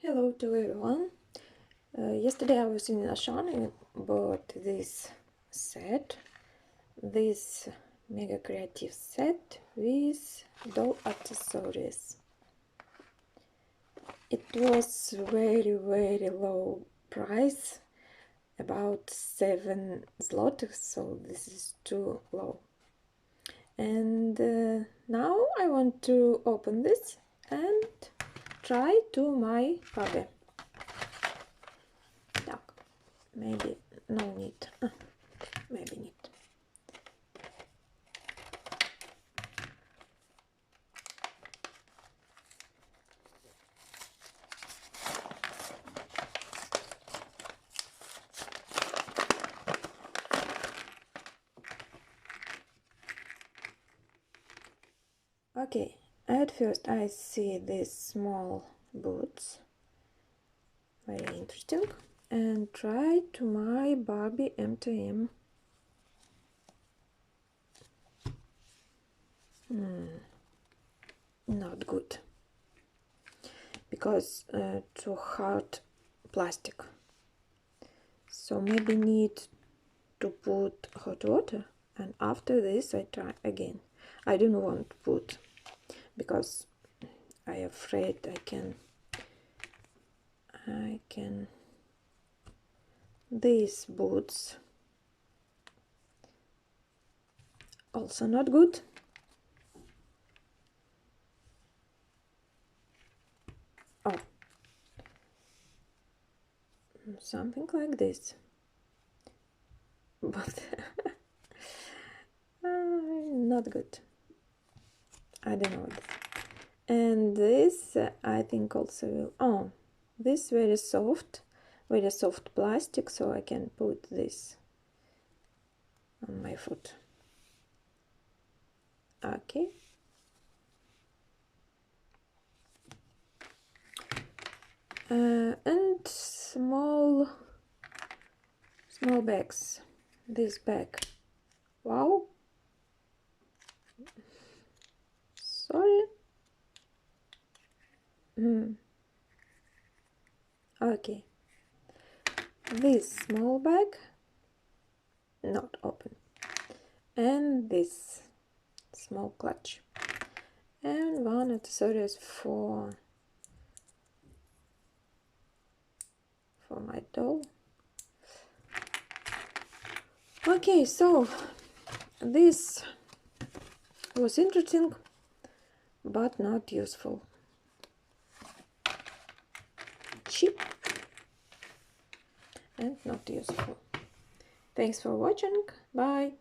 Hello to everyone. Yesterday I was in Auchan and bought this set, this mega creative set with doll accessories. It was very low price, about 7 zlotys, so this is too low. And now I want to open this and try to my hobby. Maybe no need, maybe need. Okay, at first I see these small boots, very interesting, and try to my Barbie MTM. Not good, because too hard plastic, so maybe need to put hot water, and after this I try again. I don't want to put, because I afraid I can these boots also not good. Oh, something like this, but not good. I don't know this. And this I think also will, oh, this very soft plastic, so I can put this on my foot. Okay. And small bags. This bag. Wow. Sorry. Okay. This small bag, not open. And this small clutch. And one accessories for my doll. Okay, so this was interesting but not useful. Cheap and not useful. Thanks for watching. Bye.